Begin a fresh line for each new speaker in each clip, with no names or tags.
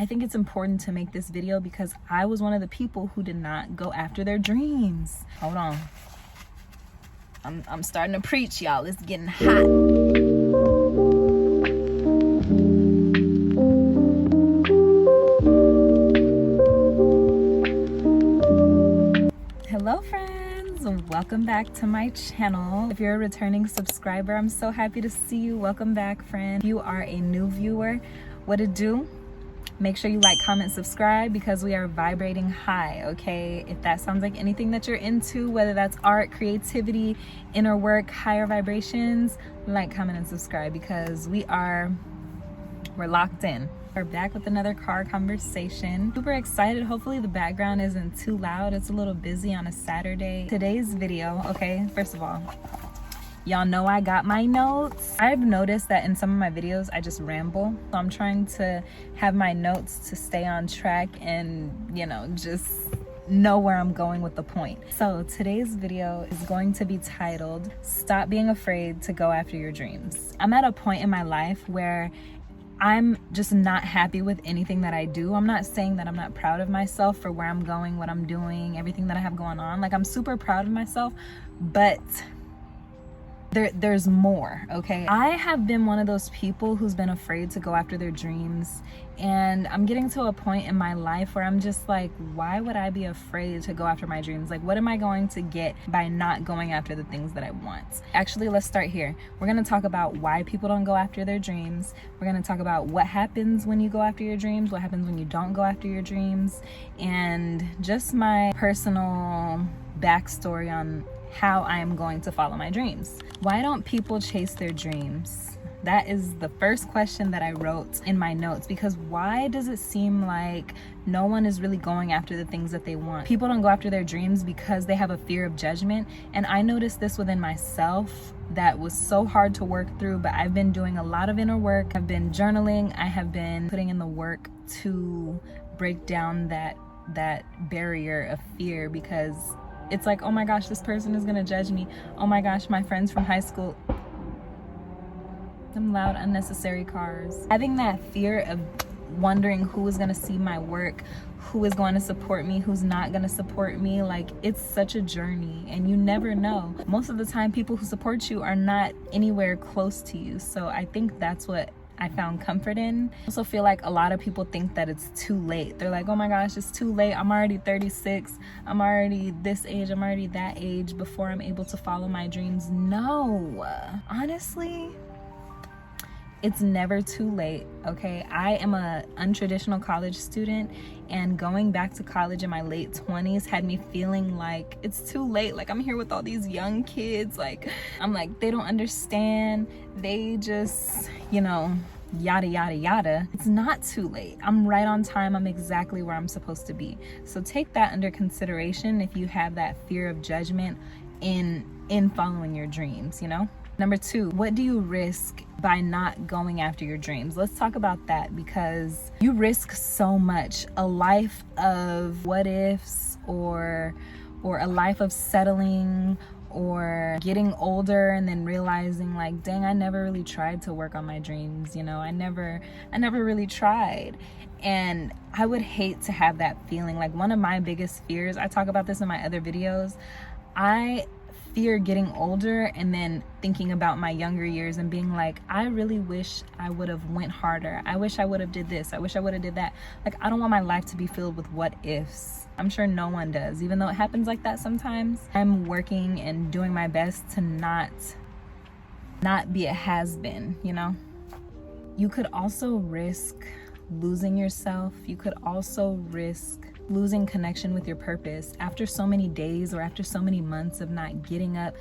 I think it's important to make this video because I was one of the people who did not go after their dreams. Hold on. I'm starting to preach, y'all. It's getting hot. Hello friends, welcome back to my channel. If you're a returning subscriber, I'm so happy to see you. Welcome back, friend. If you are a new viewer, what it do? Make sure you like, comment, subscribe because we are vibrating high, okay? If that sounds like anything that you're into, whether that's art, creativity, inner work, higher vibrations, like, comment, and subscribe because we're locked in. We're back with another car conversation. Super excited. Hopefully the background isn't too loud. It's a little busy on a Saturday. Today's video, okay, first of all, y'all know I got my notes. I've noticed that in some of my videos I just ramble. So I'm trying to have my notes to stay on track and, you know, just know where I'm going with the point. So today's video is going to be titled, Stop Being Afraid to Go After Your Dreams. I'm at a point in my life where I'm just not happy with anything that I do. I'm not saying that I'm not proud of myself for where I'm going, what I'm doing, everything that I have going on. Like, I'm super proud of myself, but there's more, okay? I have been one of those people who's been afraid to go after their dreams, and I'm getting to a point in my life where I'm just like, why would I be afraid to go after my dreams? Like, what am I going to get by not going after the things that I want? Actually, let's start here. We're gonna talk about why people don't go after their dreams. We're gonna talk about what happens when you go after your dreams, what happens when you don't go after your dreams, and just my personal backstory on how I am going to follow my dreams. Why don't people chase their dreams? That is the first question that I wrote in my notes, because why does it seem like no one is really going after the things that they want? People don't go after their dreams because they have a fear of judgment. And I noticed this within myself that was so hard to work through, but I've been doing a lot of inner work. I've been journaling. I have been putting in the work to break down that barrier of fear, because it's like, oh my gosh, this person is gonna judge me. Oh my gosh, my friends from high school. Some loud, unnecessary cars. Having that fear of wondering who is gonna see my work, who is going to support me, who's not gonna support me. Like, it's such a journey and you never know. Most of the time, people who support you are not anywhere close to you. So I think that's what I found comfort in. I also feel like a lot of people think that it's too late. They're like, oh my gosh, it's too late. I'm already 36. I'm already this age. I'm already that age before I'm able to follow my dreams. No, honestly, it's never too late, okay? I am a untraditional college student, and going back to college in my late 20s had me feeling like it's too late. Like, I'm here with all these young kids. Like, I'm like, they don't understand. They just, you know, yada, yada, yada. It's not too late. I'm right on time. I'm exactly where I'm supposed to be. So take that under consideration if you have that fear of judgment in following your dreams, you know? Number 2, what do you risk by not going after your dreams? Let's talk about that, because you risk so much. A life of what ifs, or a life of settling, or getting older and then realizing like, dang, I never really tried to work on my dreams, you know? I never really tried. And I would hate to have that feeling. Like, one of my biggest fears, I talk about this in my other videos, I fear getting older and then thinking about my younger years and being like, I really wish I would have went harder. I wish I would have did this. I wish I would have did that. Like, I don't want my life to be filled with what ifs. I'm sure no one does, even though it happens like that sometimes. I'm working and doing my best to not be a has-been, you know? You could also risk losing yourself. You could also risk losing connection with your purpose. After so many days or after so many months of not getting up,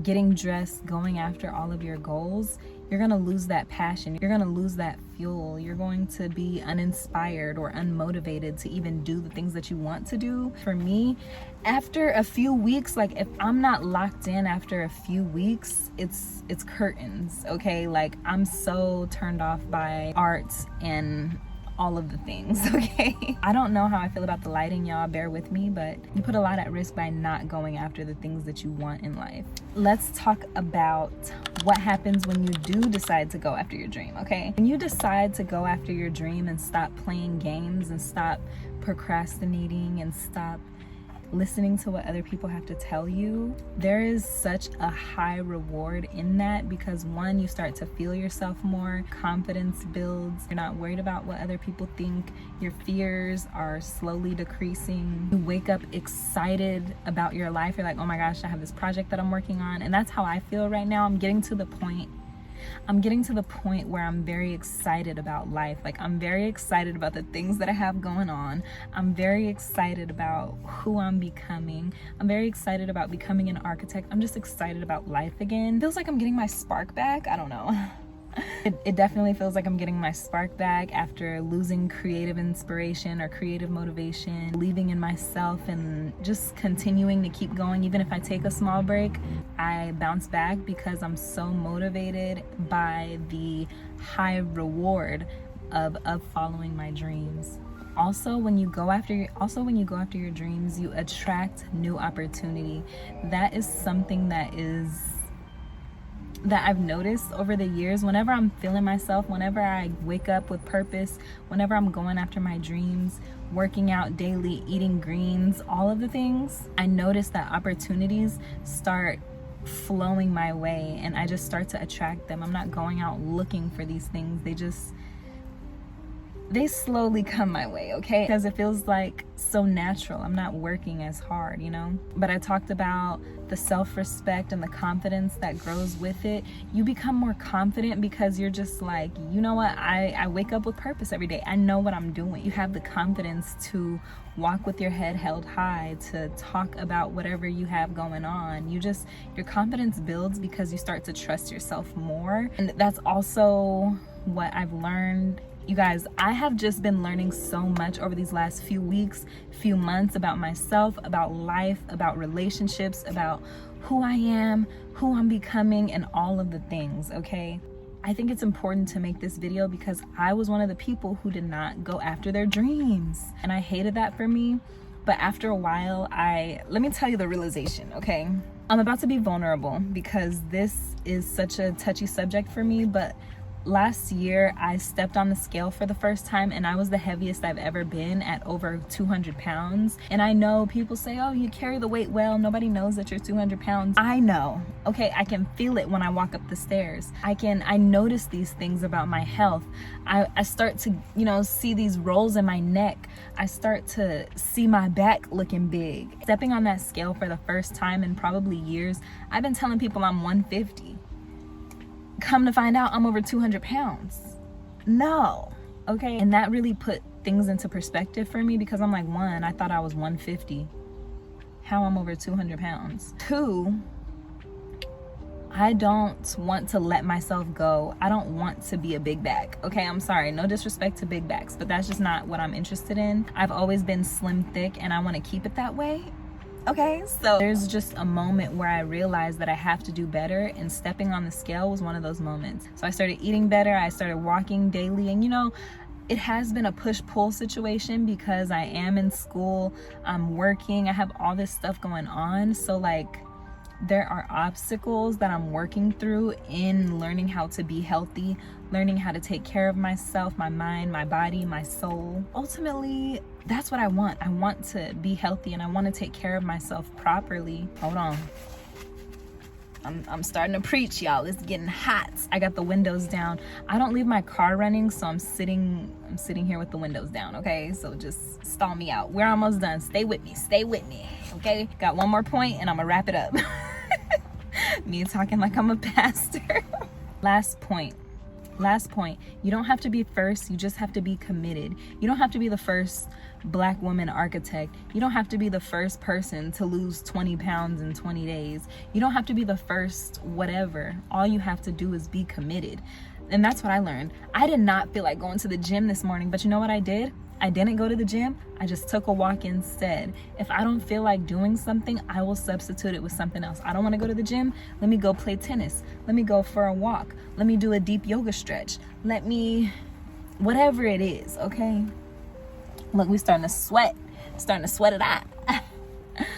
getting dressed, going after all of your goals, you're gonna lose that passion. You're gonna lose that fuel. You're going to be uninspired or unmotivated to even do the things that you want to do. For me, after a few weeks, like, if I'm not locked in after a few weeks, it's curtains, okay? Like, I'm so turned off by art and all of the things, okay? I don't know how I feel about the lighting, y'all, bear with me, but you put a lot at risk by not going after the things that you want in life. Let's talk about what happens when you do decide to go after your dream, okay? When you decide to go after your dream and stop playing games and stop procrastinating and stop listening to what other people have to tell you, there is such a high reward in that, because one, you start to feel yourself more, confidence builds, you're not worried about what other people think, your fears are slowly decreasing, you wake up excited about your life, you're like, oh my gosh, I have this project that I'm working on. And that's how I feel right now. I'm getting to the point where I'm very excited about life. Like, I'm very excited about the things that I have going on. I'm very excited about who I'm becoming. I'm very excited about becoming an architect. I'm just excited about life again. Feels like I'm getting my spark back. I don't know. It definitely feels like I'm getting my spark back after losing creative inspiration or creative motivation, believing in myself and just continuing to keep going. Even if I take a small break, I bounce back because I'm so motivated by the high reward of following my dreams. Also, when you go after your dreams, you attract new opportunity. That is something that I've noticed over the years. Whenever I'm feeling myself, whenever I wake up with purpose, whenever I'm going after my dreams, working out daily, eating greens, all of the things, I notice that opportunities start flowing my way and I just start to attract them. I'm not going out looking for these things. They slowly come my way, okay? Because it feels like so natural. I'm not working as hard, you know? But I talked about the self-respect and the confidence that grows with it. You become more confident because you're just like, you know what? I wake up with purpose every day. I know what I'm doing. You have the confidence to walk with your head held high, to talk about whatever you have going on. Your confidence builds because you start to trust yourself more. And that's also what I've learned. You guys, I have just been learning so much over these last few weeks, few months about myself, about life, about relationships, about who I am, who I'm becoming, and all of the things, okay? I think it's important to make this video because I was one of the people who did not go after their dreams. And I hated that for me. But after a while, let me tell you the realization, okay? I'm about to be vulnerable because this is such a touchy subject for me, but last year, I stepped on the scale for the first time and I was the heaviest I've ever been at over 200 pounds. And I know people say, oh, you carry the weight well. Nobody knows that you're 200 pounds. I know, okay? I can feel it when I walk up the stairs. I notice these things about my health. I start to, see these rolls in my neck. I start to see my back looking big. Stepping on that scale for the first time in probably years, I've been telling people I'm 150. Come to find out, I'm over 200 pounds. No, okay? And that really put things into perspective for me because I'm like, one, I thought I was 150. How I'm over 200 pounds. Two, I don't want to let myself go. I don't want to be a big back, okay? I'm sorry, no disrespect to big backs, but that's just not what I'm interested in. I've always been slim thick and I want to keep it that way. Okay, so there's just a moment where I realized that I have to do better, and stepping on the scale was one of those moments. So I started eating better, I started walking daily, and it has been a push-pull situation because I am in school, I'm working, I have all this stuff going on. So there are obstacles that I'm working through in learning how to be healthy, learning how to take care of myself, my mind, my body, my soul. Ultimately, that's what I want. I want to be healthy and I want to take care of myself properly. Hold on. I'm starting to preach, y'all. It's getting hot. I got the windows down. I don't leave my car running, so I'm sitting here with the windows down, okay? So just stall me out. We're almost done. Stay with me, okay? Got one more point and I'm gonna wrap it up. Me talking like I'm a pastor. Last point. You don't have to be first, you just have to be committed. You don't have to be the first Black woman architect. You don't have to be the first person to lose 20 pounds in 20 days. You don't have to be the first whatever. All you have to do is be committed. And that's what I learned. I did not feel like going to the gym this morning, but you know what I did? I didn't go to the gym. I just took a walk instead. If I don't feel like doing something, I will substitute it with something else. I don't want to go to the gym. Let me go play tennis. Let me go for a walk. Let me do a deep yoga stretch. Let me whatever it is, okay? Look, we starting to sweat it out.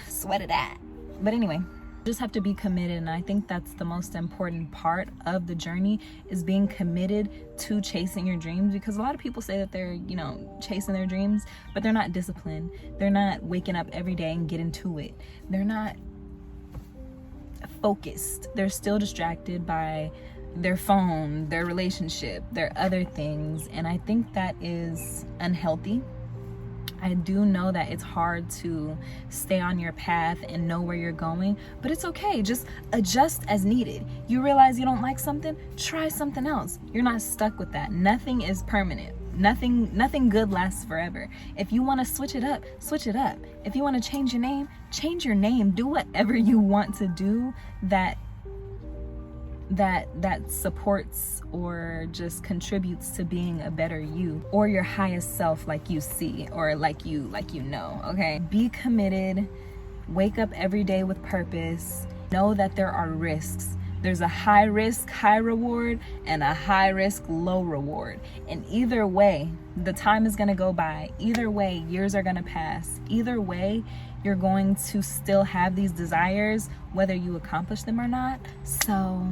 Sweat it out. But anyway, just have to be committed, and I think that's the most important part of the journey, is being committed to chasing your dreams. Because a lot of people say that they're, you know, chasing their dreams, but they're not disciplined. They're not waking up every day and getting to it. They're not focused. They're still distracted by their phone, their relationship, their other things, and I think that is unhealthy. I do know that it's hard to stay on your path and know where you're going, but it's okay. Just adjust as needed. You realize you don't like something, try something else. You're not stuck with that. Nothing is permanent. Nothing good lasts forever. If you want to switch it up, switch it up. If you want to change your name, change your name. Do whatever you want to do that supports or just contributes to being a better you, or your highest self, like you see, or like you know. Okay, be committed. Wake up every day with purpose. Know that there are risks. There's a high risk, high reward, and a high risk, low reward. And either way, the time is going to go by. Either way, years are going to pass. Either way, you're going to still have these desires, whether you accomplish them or not. So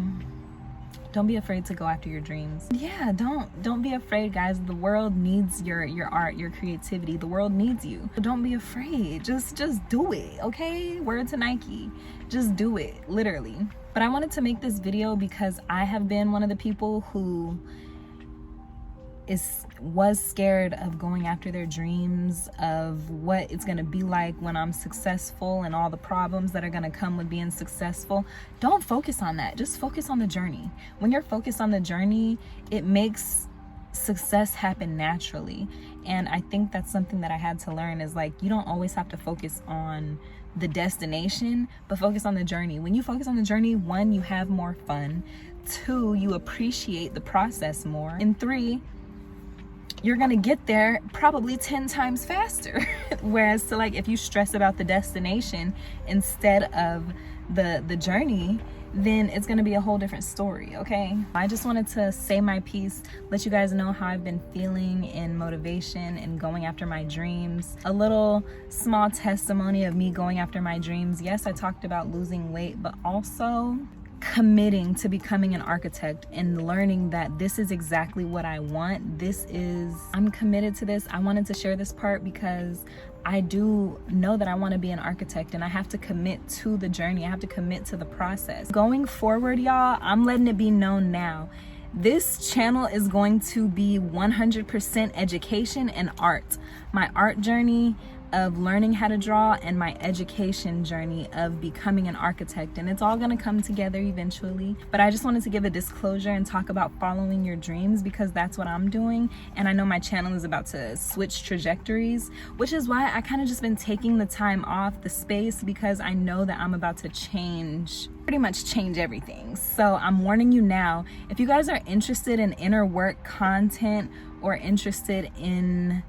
don't be afraid to go after your dreams. Yeah, don't be afraid, guys. The world needs your art, your creativity. The world needs you. So don't be afraid. Just do it, okay? Word to Nike. Just do it, literally. But I wanted to make this video because I have been one of the people who was scared of going after their dreams, of what it's going to be like when I'm successful and all the problems that are going to come with being successful. Don't focus on that. Just focus on the journey. When you're focused on the journey, it makes success happen naturally. And I think that's something that I had to learn, is like, you don't always have to focus on the destination, but focus on the journey. When you focus on the journey, 1, you have more fun. 2, you appreciate the process more. And 3, you're gonna get there probably 10 times faster. Whereas to, like, if you stress about the destination instead of the journey, then it's gonna be a whole different story, okay? I just wanted to say my piece, let you guys know how I've been feeling in motivation and going after my dreams. A little small testimony of me going after my dreams. Yes, I talked about losing weight, but also committing to becoming an architect and learning that this is exactly what I want. I'm committed to this. I wanted to share this part because I do know that I want to be an architect, and I have to commit to the journey. I have to commit to the process. Going forward, y'all, I'm letting it be known now. This channel is going to be 100% education and art. My art journey of learning how to draw, and my education journey of becoming an architect, and it's all going to come together eventually. But I just wanted to give a disclosure and talk about following your dreams, because that's what I'm doing, and I know my channel is about to switch trajectories, which is why I kind of just been taking the time off the space, because I know that I'm about to pretty much change everything. So I'm warning you now, if you guys are interested in inner work content or interested in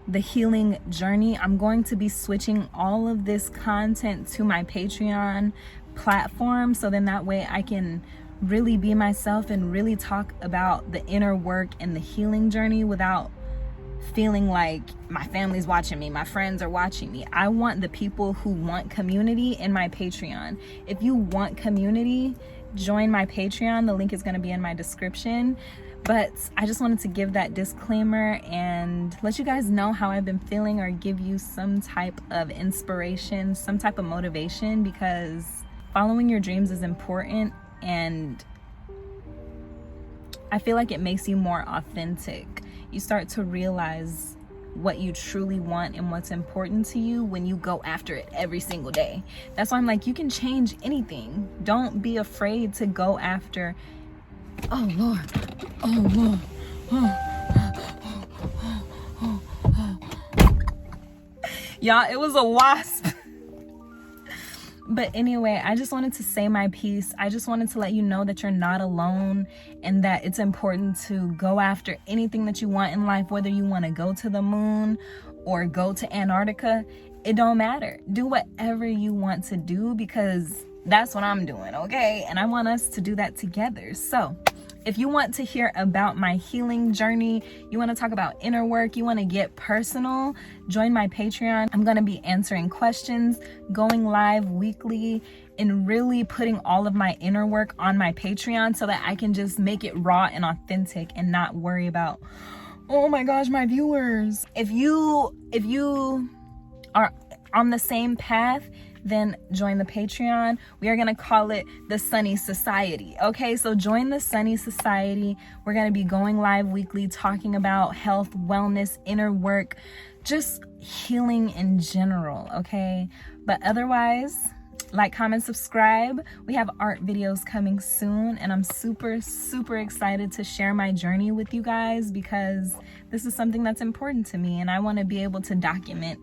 the healing journey, I'm going to be switching all of this content to my Patreon platform, so then that way I can really be myself and really talk about the inner work and the healing journey without feeling like my family's watching me, my friends are watching me. I want the people who want community in my Patreon. If you want community, join my Patreon. The link is going to be in my description. But I just wanted to give that disclaimer and let you guys know how I've been feeling, or give you some type of inspiration, some type of motivation, because following your dreams is important, and I feel like it makes you more authentic. You start to realize what you truly want and what's important to you when you go after it every single day. That's why I'm like, you can change anything. Don't be afraid to go after. Oh Lord, oh Lord, y'all, it was a wasp. But anyway, I just wanted to say my piece. I just wanted to let you know that you're not alone, and that it's important to go after anything that you want in life, whether you want to go to the moon or go to Antarctica. It don't matter. Do whatever you want to do, because that's what I'm doing, okay? And I want us to do that together. So If you want to hear about my healing journey, you want to talk about inner work, you want to get personal, join my Patreon. I'm going to be answering questions, going live weekly, and really putting all of my inner work on my Patreon so that I can just make it raw and authentic and not worry about, oh my gosh, my viewers. If you are on the same path, then join the Patreon. We are gonna call it the Sunny Society. Okay, so join the Sunny Society. We're gonna be going live weekly, talking about health, wellness, inner work, just healing in general, okay? But otherwise, like, comment, subscribe. We have art videos coming soon, and I'm super, super excited to share my journey with you guys because this is something that's important to me, and I wanna be able to document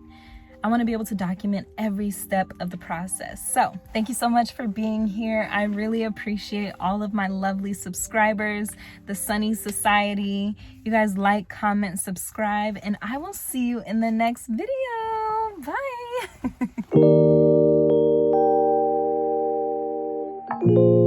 every step of the process. So thank you so much for being here. I really appreciate all of my lovely subscribers, the Sunny Society. You guys like, comment, subscribe, and I will see you in the next video. Bye.